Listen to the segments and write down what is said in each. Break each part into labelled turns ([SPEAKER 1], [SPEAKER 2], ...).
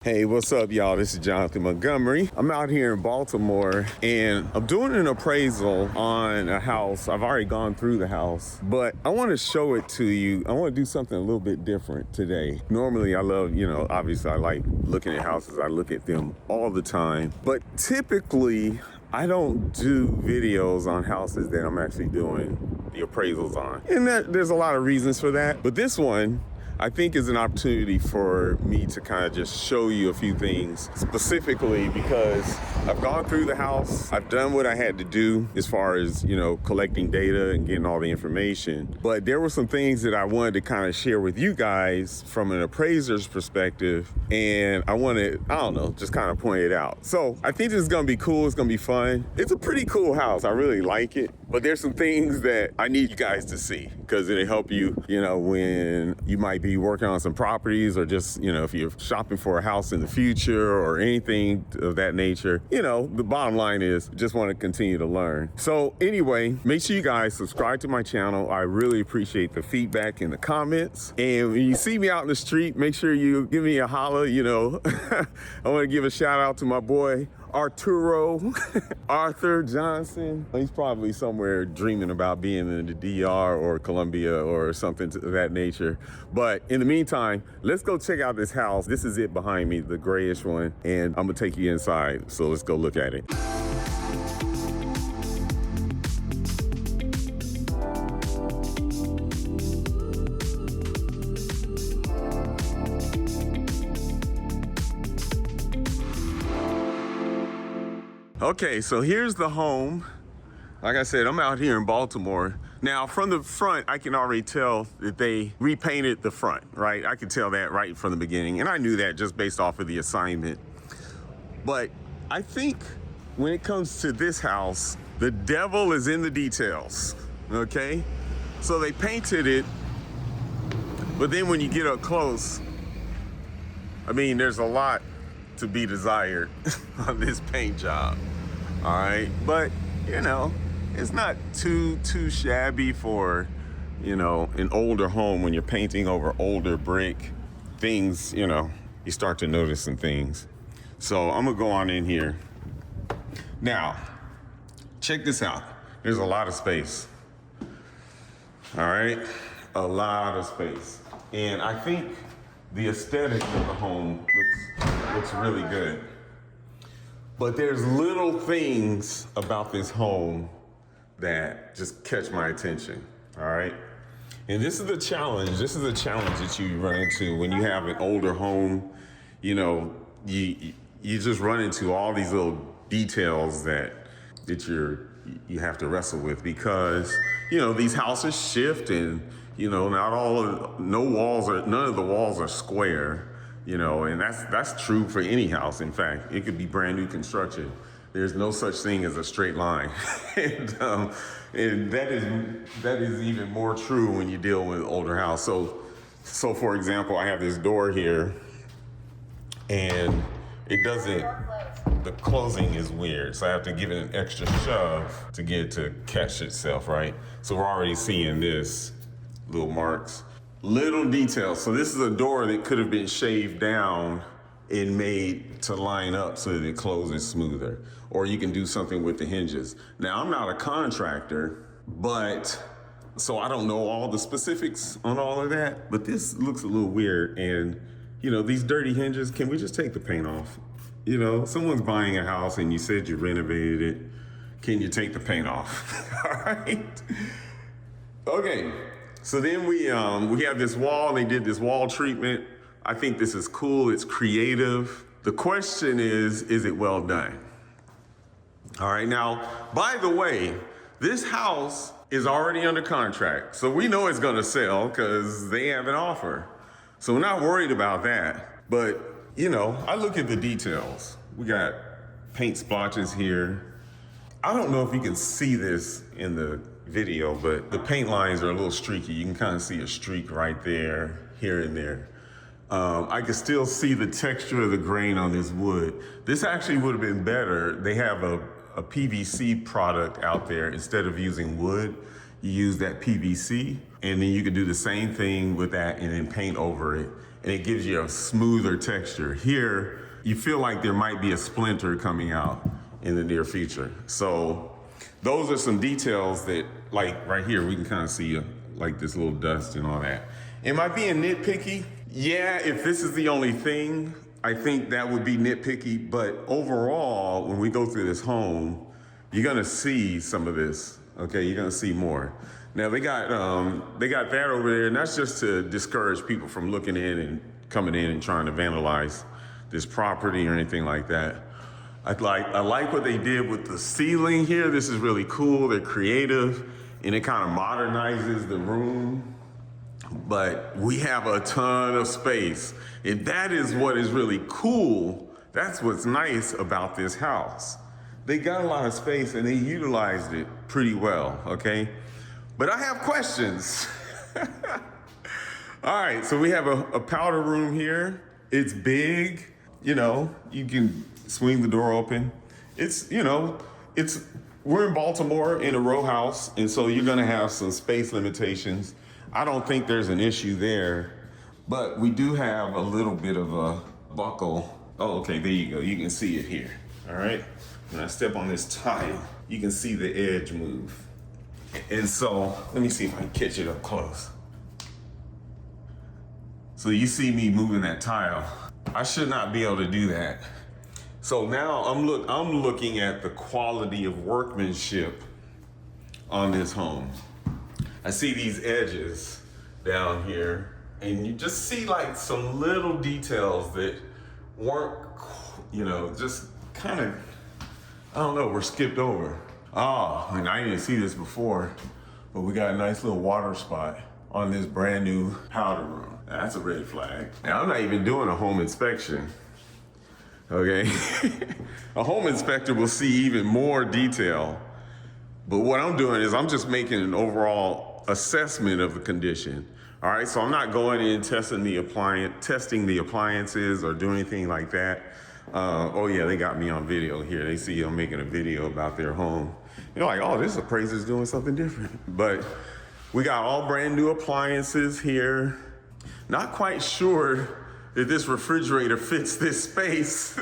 [SPEAKER 1] Hey, what's up, y'all? This is Jonathan Montgomery. I'm out here in Baltimore and I'm doing an appraisal on a house. I've already gone through the house, but I want to show it to you. I want to do something a little bit different today. Normally, I love, obviously I like looking at houses. I look at them all the time, but typically I don't do videos on houses that I'm actually doing the appraisals on. And there's a lot of reasons for that, but this one, I think is an opportunity for me to kind of just show you a few things specifically because I've gone through the house. I've done what I had to do as far as, collecting data and getting all the information. But there were some things that I wanted to kind of share with you guys from an appraiser's perspective. And I want to, just kind of point it out. So I think this is going to be cool. It's going to be fun. It's a pretty cool house. I really like it. But there's some things that I need you guys to see because it'll help you, when you might be working on some properties or just, if you're shopping for a house in the future or anything of that nature. The bottom line is just want to continue to learn. So anyway, make sure you guys subscribe to my channel. I really appreciate the feedback in the comments. And when you see me out in the street, make sure you give me a holler, I want to give a shout out to my boy, Arturo Arthur Johnson. He's probably somewhere dreaming about being in the DR or Colombia or something to that nature. But in the meantime, let's go check out this house. This is it behind me, the grayish one, and I'm gonna take you inside. So let's go look at it. Okay, so here's the home. Like I said, I'm out here in Baltimore. Now, from the front, I can already tell that they repainted the front, right? I could tell that right from the beginning, and I knew that just based off of the assignment. But I think when it comes to this house, the devil is in the details, okay? So they painted it, but then when you get up close, there's a lot to be desired on this paint job. All right, but it's not too shabby for an older home. When you're painting over older brick things, you start to notice some things. So I'm gonna go on in here now. Check this out. There's a lot of space. All right, a lot of space, and I think the aesthetic of the home looks really good. But there's little things about this home that just catch my attention, all right? And this is the challenge. This is a challenge that you run into when you have an older home. You just run into all these little details that you have to wrestle with because, these houses shift and, none of the walls are square. And that's true for any house. In fact, it could be brand new construction. There's no such thing as a straight line. and that is even more true when you deal with an older house. So for example, I have this door here and the closing is weird. So I have to give it an extra shove to get it to catch itself, right? So we're already seeing this little marks. Little details. So this is a door that could have been shaved down and made to line up so that it closes smoother. Or you can do something with the hinges. Now, I'm not a contractor, so I don't know all the specifics on all of that, but this looks a little weird. And, these dirty hinges, can we just take the paint off? Someone's buying a house and you said you renovated it. Can you take the paint off? All right. Okay. So then we have this wall. They did this wall treatment. I think this is cool. It's creative. The question is it well done? All right. Now, by the way, this house is already under contract. So we know it's going to sell because they have an offer. So we're not worried about that. But, I look at the details. We got paint splotches here. I don't know if you can see this in the video, but the paint lines are a little streaky. You can kind of see a streak right there, here and there. I can still see the texture of the grain on this wood. This actually would have been better. They have a PVC product out there. Instead of using wood, you use that PVC, and then you can do the same thing with that and then paint over it. and it gives you a smoother texture. Here, you feel like there might be a splinter coming out in the near future. So those are some details that, like right here, we can kind of see like this little dust and all that. Am I being nitpicky? Yeah, if this is the only thing, I think that would be nitpicky, but overall, when we go through this home, you're gonna see some of this, okay? You're gonna see more. Now they got that over there, and that's just to discourage people from looking in and coming in and trying to vandalize this property or anything like that. I like what they did with the ceiling here. This is really cool, they're creative, and it kind of modernizes the room. But we have a ton of space. And that is what is really cool. That's what's nice about this house. They got a lot of space and they utilized it pretty well, okay? But I have questions. All right, so we have a powder room here. It's big, you know, you can swing the door open. It's, you know, we're in Baltimore in a row house, and so you're gonna have some space limitations. I don't think there's an issue there, but we do have a little bit of a buckle. Oh, okay, there you go. You can see it here, all right? When I step on this tile, you can see the edge move. And so, let me see if I can catch it up close. So you see me moving that tile. I should not be able to do that. So now I'm looking at the quality of workmanship on this home. I see these edges down here, and you just see like some little details that weren't, you know, just kind of, I don't know, were skipped over. Oh, and I didn't see this before, but we got a nice little water spot on this brand new powder room. That's a red flag. Now, I'm not even doing a home inspection, okay? A home inspector will see even more detail, but what I'm doing is I'm just making an overall assessment of the condition. All right, so I'm not going in testing the appliances or doing anything like that. Oh yeah, they got me on video here. They see I'm making a video about their home. You're like, oh, this appraiser's doing something different. But we got all brand new appliances here. Not quite sure that this refrigerator fits this space.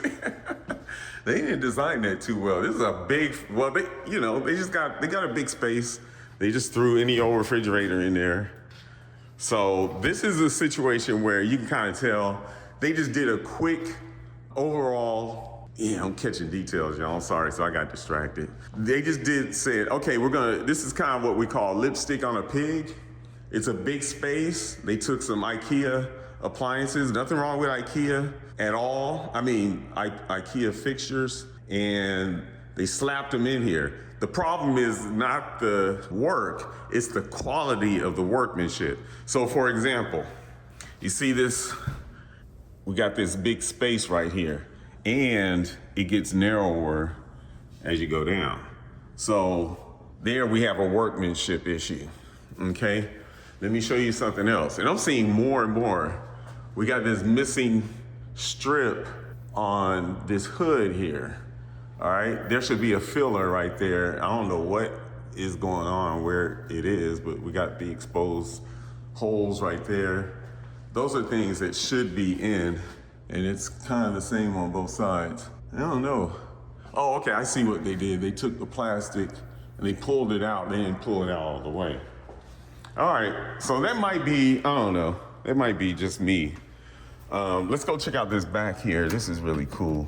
[SPEAKER 1] They didn't design that too well. This is a big, well, they got a big space. They just threw any old refrigerator in there. So this is a situation where you can kind of tell they just did a quick overall, yeah, I'm catching details, y'all, sorry, so I got distracted. They just said, okay, this is kind of what we call lipstick on a pig. It's a big space. They took some IKEA appliances, nothing wrong with IKEA at all. I mean, IKEA fixtures, and they slapped them in here. The problem is not the work, it's the quality of the workmanship. So for example, you see this, we got this big space right here, and it gets narrower as you go down. So there we have a workmanship issue, okay? Let me show you something else. And I'm seeing more and more. We got this missing strip on this hood here. All right, there should be a filler right there. I don't know what is going on where it is, but we got the exposed holes right there. Those are things that should be in, and it's kind of the same on both sides. I don't know. Oh, okay, I see what they did. They took the plastic and they pulled it out. They didn't pull it out all the way. All right, so that might be, I don't know. That might be just me. Let's go check out this back here. This is really cool.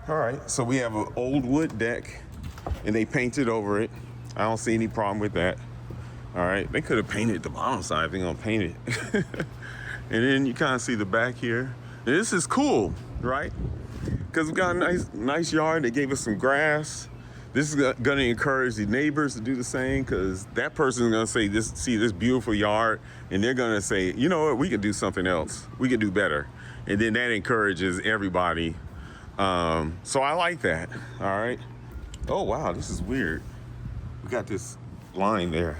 [SPEAKER 1] All right, so we have an old wood deck and they painted over it. I don't see any problem with that. All right, they could have painted the bottom side if they're gonna paint it. And then you kind of see the back here. And this is cool, right? Because we got a nice yard. They gave us some grass. This is gonna encourage the neighbors to do the same, because that person is gonna see this beautiful yard, and they're gonna say, you know what, we could do something else. We could do better. And then that encourages everybody. So I like that, all right? Oh, wow, this is weird. We got this line there.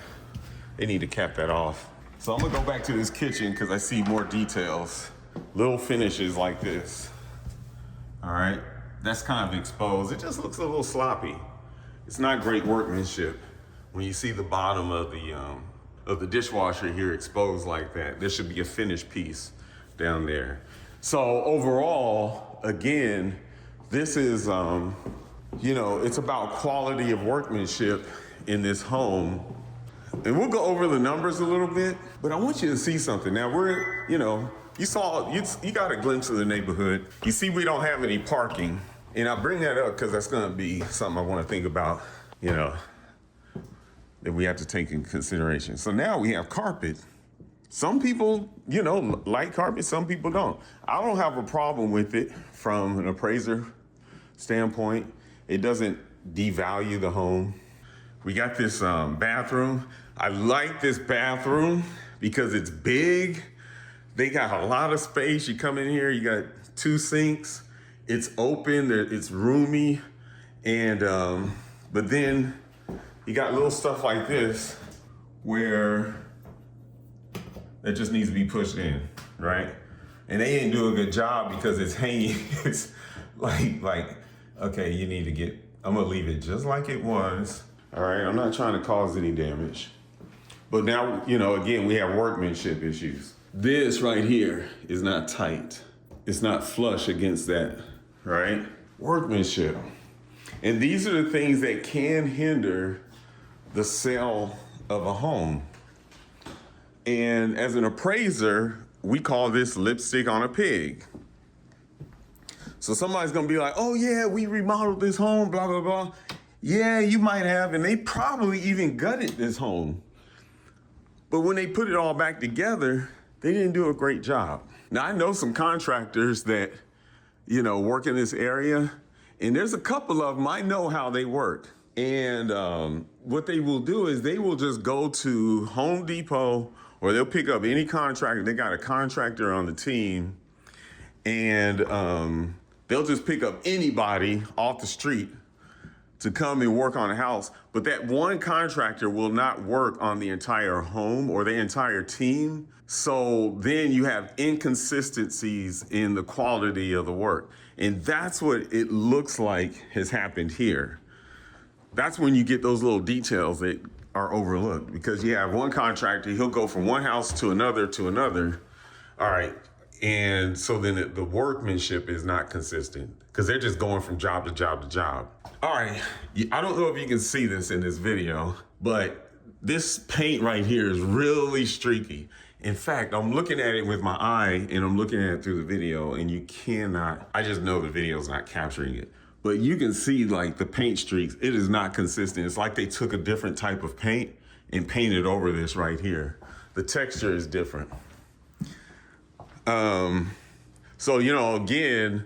[SPEAKER 1] They need to cap that off. So I'm gonna go back to this kitchen because I see more details. Little finishes like this, all right? That's kind of exposed. It just looks a little sloppy. It's not great workmanship when you see the bottom of of the dishwasher here exposed like that. There should be a finished piece down there. So overall, again, this is, you know, it's about quality of workmanship in this home. And we'll go over the numbers a little bit, but I want you to see something. Now we're, you know, you got a glimpse of the neighborhood. You see we don't have any parking. And I bring that up because that's gonna be something I wanna think about, you know, that we have to take in consideration. So now we have carpet. Some people, you know, like carpet, some people don't. I don't have a problem with it from an appraiser standpoint. It doesn't devalue the home. We got this bathroom. I like this bathroom because it's big. They got a lot of space. You come in here, you got 2 sinks. It's open, it's roomy. And, but then you got little stuff like this where it just needs to be pushed in, right? And they didn't do a good job because it's hanging. It's like, okay, you need to get, I'm gonna leave it just like it was. All right, I'm not trying to cause any damage. But now, you know, again, we have workmanship issues. This right here is not tight. It's not flush against that, right? Workmanship. And these are the things that can hinder the sale of a home. And as an appraiser, we call this lipstick on a pig. So somebody's gonna be like, oh yeah, we remodeled this home, blah, blah, blah. Yeah, you might have, and they probably even gutted this home. But when they put it all back together, they didn't do a great job. Now I know some contractors that, you know, work in this area, and there's a couple of them, I know how they work. And what they will do is they will just go to Home Depot, or they'll pick up any contractor. They got a contractor on the team, and they'll just pick up anybody off the street to come and work on a house. But that one contractor will not work on the entire home or the entire team. So then you have inconsistencies in the quality of the work. And that's what it looks like has happened here. That's when you get those little details that are overlooked, because you have one contractor, he'll go from one house to another to another. All right. And so then the workmanship is not consistent because they're just going from job to job to job. All right. I don't know if you can see this in this video, but this paint right here is really streaky. In fact, I'm looking at it with my eye and I'm looking at it through the video, and you cannot, I just know the video's not capturing it. But you can see like the paint streaks, it is not consistent. It's like they took a different type of paint and painted over this right here. The texture is different. So, you know, again,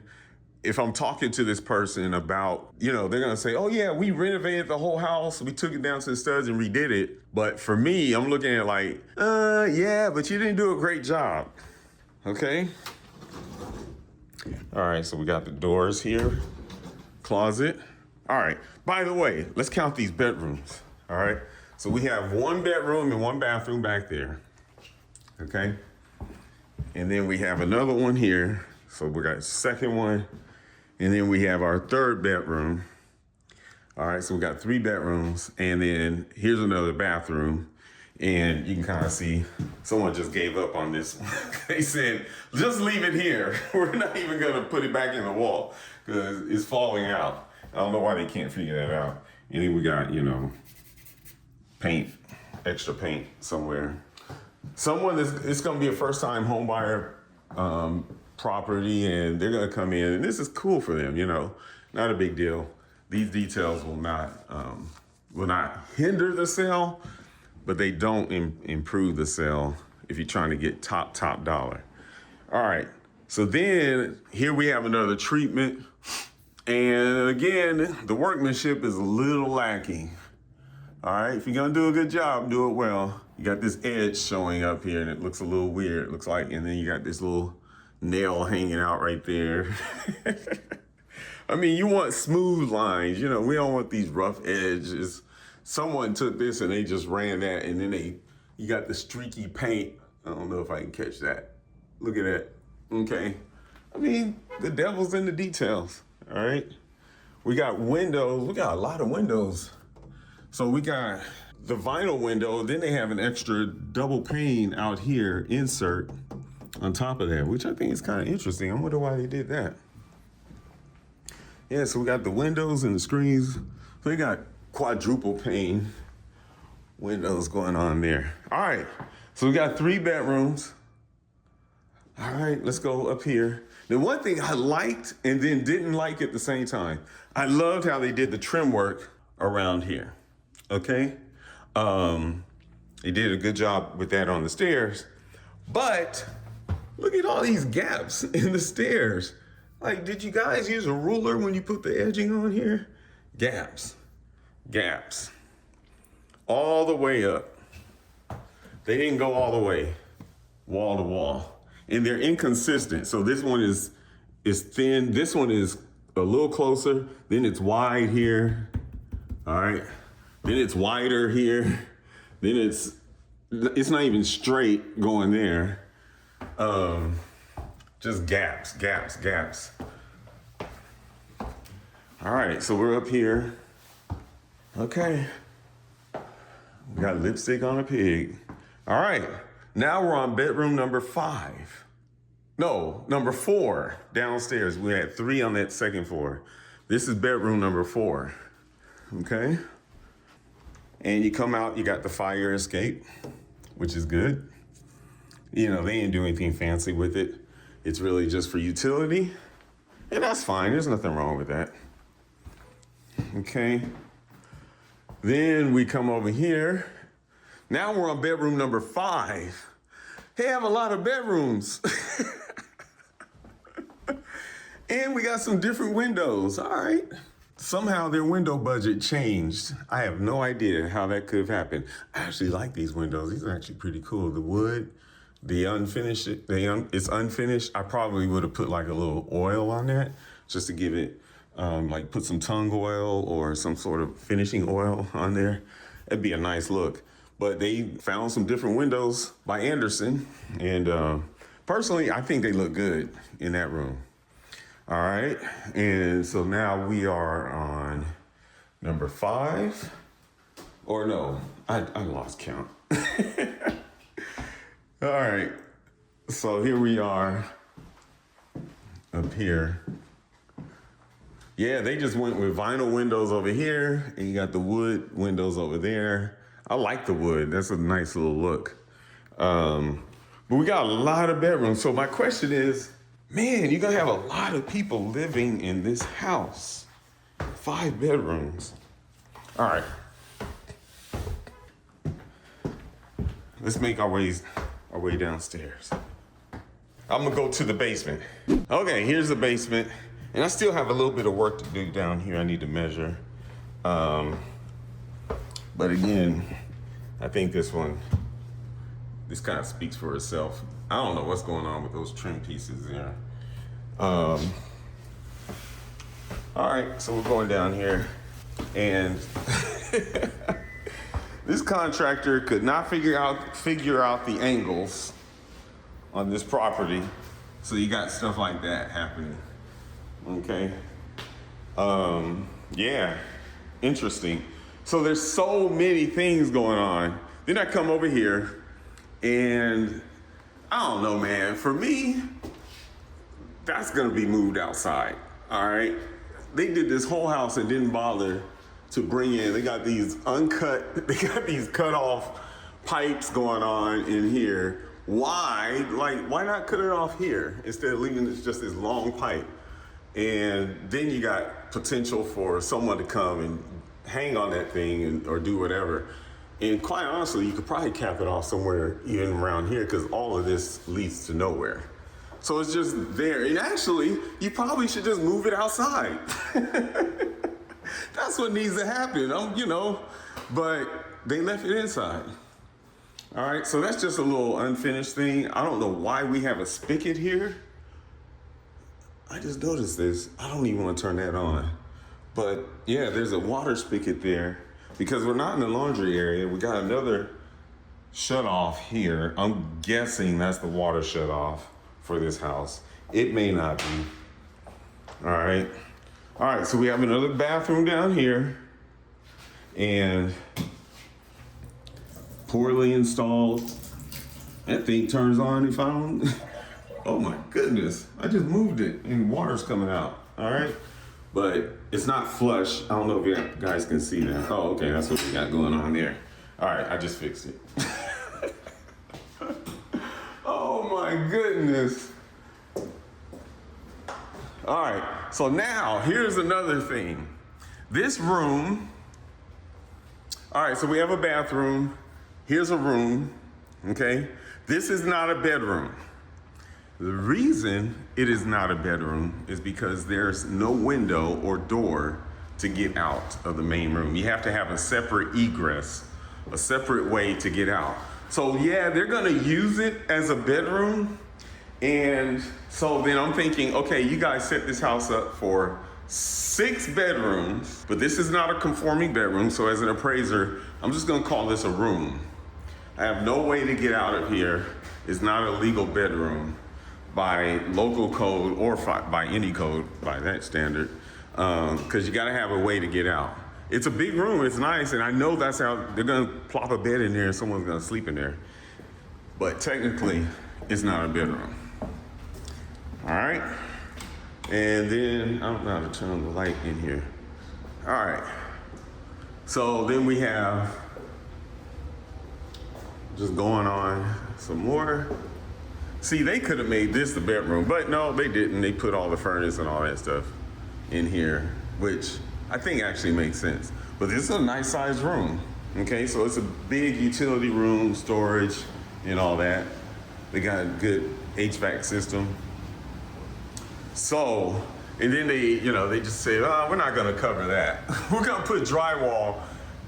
[SPEAKER 1] if I'm talking to this person about, you know, they're gonna say, oh yeah, we renovated the whole house. We took it down to the studs and redid it. But for me, I'm looking at like, yeah, but you didn't do a great job, okay? All right, so we got the doors here, closet. All right, by the way, let's count these bedrooms, all right? So we have 1 bedroom and 1 bathroom back there, okay? And then we have another one here. So we got a second one. And then we have our 3rd bedroom. All right, so we got 3 bedrooms. And then here's another bathroom. And you can kind of see someone just gave up on this one. They said, just leave it here. We're not even gonna put it back in the wall because it's falling out. I don't know why they can't figure that out. And then we got, you know, paint, extra paint somewhere. Someone it's gonna be a first-time home buyer property, and they're gonna come in, and this is cool for them, you know, not a big deal. These details will not hinder the sale, but they don't improve the sale if you're trying to get top dollar. All right, so then here we have another treatment, and again, the workmanship is a little lacking. All right, if you're gonna do a good job, do it well. You got this edge showing up here and it looks a little weird, it looks like, and then you got this little nail hanging out right there. I mean, you want smooth lines, you know, we don't want these rough edges. Someone took this and they just ran that, and then you got the streaky paint. I don't know if I can catch that. Look at that, okay. I mean, the devil's in the details, all right? We got windows, we got a lot of windows. So we got the vinyl window, then they have an extra double pane out here insert on top of that, which I think is kind of interesting. I wonder why they did that. Yeah, so we got the windows and the screens. So we got quadruple pane windows going on there. All right, so we got 3 bedrooms. All right, let's go up here. The one thing I liked and then didn't like at the same time, I loved how they did the trim work around here, okay? They did a good job with that on the stairs, but look at all these gaps in the stairs. Like, did you guys use a ruler when you put the edging on here? Gaps, all the way up. They didn't go all the way, wall to wall. And they're inconsistent. So this one is thin. This one is a little closer. Then it's wide here. All right. Then it's wider here. Then it's not even straight going there. Just gaps. All right, so we're up here. Okay. We got lipstick on a pig. All right, now we're on bedroom number 5. No, number 4 downstairs. We had 3 on that second floor. This is bedroom number 4, okay? And you come out, you got the fire escape, which is good. You know, they didn't do anything fancy with it. It's really just for utility, and that's fine. There's nothing wrong with that, okay? Then we come over here. Now we're on bedroom number 5. They have a lot of bedrooms. And we got some different windows, all right. Somehow their window budget changed. I have no idea how that could have happened. I actually like these windows. These are actually pretty cool. The wood, the unfinished, it's unfinished. I probably would have put like a little oil on that just to give it, like put some tung oil or some sort of finishing oil on there. It'd be a nice look. But they found some different windows by Anderson. And personally, I think they look good in that room. All right, and so now we are on number 5, or no, I lost count. All right, so here we are up here. Yeah, they just went with vinyl windows over here, and you got the wood windows over there. I like the wood, that's a nice little look. But we got a lot of bedrooms, so my question is, man, you're gonna have a lot of people living in this house. 5 bedrooms. All right. Let's make our way downstairs. I'm gonna go to the basement. Okay, here's the basement. And I still have a little bit of work to do down here. I need to measure. But again, I think this kind of speaks for itself. I don't know what's going on with those trim pieces there. All right, so we're going down here, and this contractor could not figure out the angles on this property, so you got stuff like that happening. Okay. Yeah, interesting. So there's so many things going on. Then I come over here, and I don't know, man. For me, that's gonna be moved outside, all right? They did this whole house and didn't bother to bring in, they got these cut off pipes going on in here. Why? Like, why not cut it off here instead of leaving it just this long pipe? And then you got potential for someone to come and hang on that thing or do whatever. And quite honestly, you could probably cap it off somewhere even around here because all of this leads to nowhere. So it's just there. And actually, you probably should just move it outside. That's what needs to happen, but they left it inside. All right, so that's just a little unfinished thing. I don't know why we have a spigot here. I just noticed this. I don't even want to turn that on. But yeah, there's a water spigot there because we're not in the laundry area. We got another shut off here. I'm guessing that's the water shut off for this house. It may not be. All right, so we have another bathroom down here. And poorly installed. That thing turns on if I don't, oh my goodness. I just moved it and water's coming out, all right? But it's not flush. I don't know if you guys can see that. Oh, okay, that's what we got going on there. All right, I just fixed it. Oh my goodness. All right, so now here's another thing. This room, all right, so we have a bathroom. Here's a room, okay? This is not a bedroom. The reason it is not a bedroom is because there's no window or door to get out of the main room. You have to have a separate egress, a separate way to get out. So yeah, they're gonna use it as a bedroom. And so then I'm thinking, okay, you guys set this house up for 6 bedrooms, but this is not a conforming bedroom. So as an appraiser, I'm just gonna call this a room. I have no way to get out of here. It's not a legal bedroom by local code or by any code by that standard, because you gotta have a way to get out. It's a big room, it's nice, and I know that's how they're gonna plop a bed in there and someone's gonna sleep in there. But technically, it's not a bedroom. All right, and then, I don't know how to turn on the light in here. All right, so then we have, just going on some more. See, they could have made this the bedroom, but no, they didn't. They put all the furnace and all that stuff in here, which I think actually makes sense. But this is a nice sized room, okay? So it's a big utility room, storage, and all that. They got a good HVAC system. So, and then they just said, oh, we're not gonna cover that. We're gonna put drywall,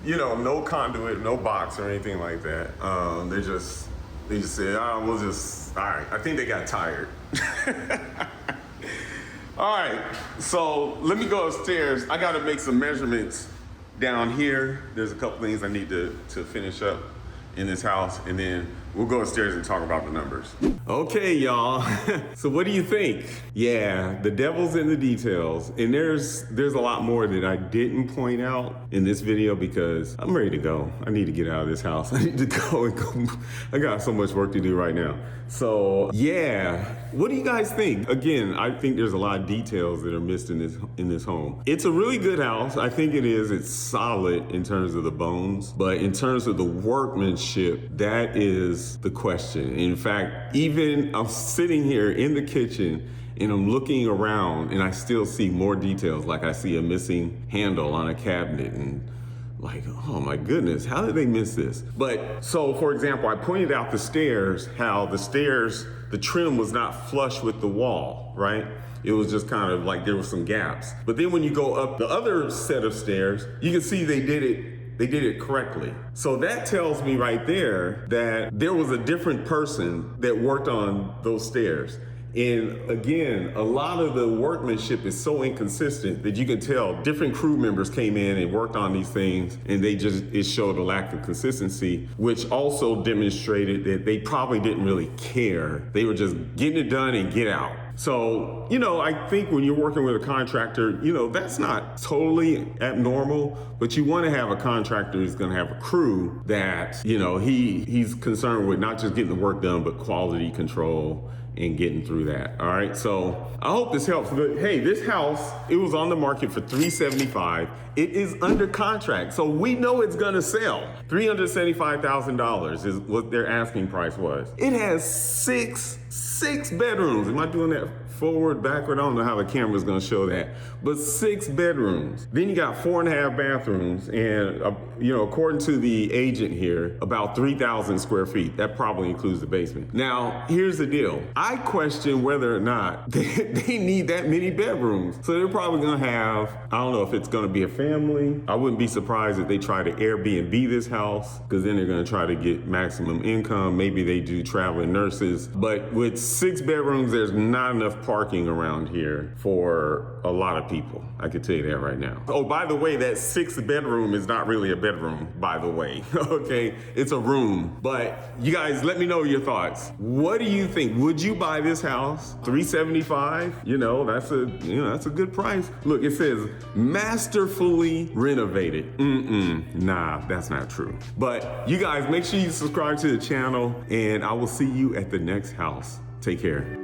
[SPEAKER 1] no conduit, no box or anything like that. They just said, oh, we'll just, all right. I think they got tired. All right, so let me go upstairs. I gotta make some measurements down here. There's a couple things I need to finish up in this house, and then we'll go upstairs and talk about the numbers. Okay, y'all. So what do you think? Yeah, the devil's in the details. And there's a lot more that I didn't point out in this video because I'm ready to go. I need to get out of this house. I need to go and go. I got so much work to do right now. So yeah, what do you guys think? Again, I think there's a lot of details that are missed in this home. It's a really good house. I think it is. It's solid in terms of the bones, but in terms of the workmanship, that is the question. In fact, even I'm sitting here in the kitchen and I'm looking around and I still see more details. Like I see a missing handle on a cabinet and like, oh my goodness, how did they miss this? But so for example, I pointed out the stairs, how the trim was not flush with the wall, right? It was just kind of like there were some gaps. But then when you go up the other set of stairs, you can see they did it correctly. So that tells me right there that there was a different person that worked on those stairs. And again, a lot of the workmanship is so inconsistent that you can tell different crew members came in and worked on these things, and it showed a lack of consistency, which also demonstrated that they probably didn't really care. They were just getting it done and get out. So, I think when you're working with a contractor, that's not totally abnormal, but you want to have a contractor who's going to have a crew that, he's concerned with not just getting the work done, but quality control and getting through that. All right, so I hope this helps. But hey, this house, it was on the market for $375. It is under contract, so we know it's gonna sell. $375,000 is what their asking price was. It has six bedrooms. Am I doing that forward, backward? I don't know how the camera's gonna show that, but 6 bedrooms. Then you got 4.5 bathrooms, and according to the agent here, about 3,000 square feet. That probably includes the basement. Now, here's the deal. I question whether or not they need that many bedrooms. So they're probably gonna have, I don't know if it's gonna be a family. I wouldn't be surprised if they try to Airbnb this house, because then they're gonna try to get maximum income. Maybe they do traveling nurses, but with 6 bedrooms, there's not enough parking around here for a lot of people. I can tell you that right now. Oh, by the way, that 6th bedroom is not really a bedroom, by the way. Okay, it's a room. But you guys, let me know your thoughts. What do you think? Would you buy this house? $375? That's a good price. Look, it says masterfully renovated. Nah, that's not true. But you guys, make sure you subscribe to the channel, and I will see you at the next house. Take care.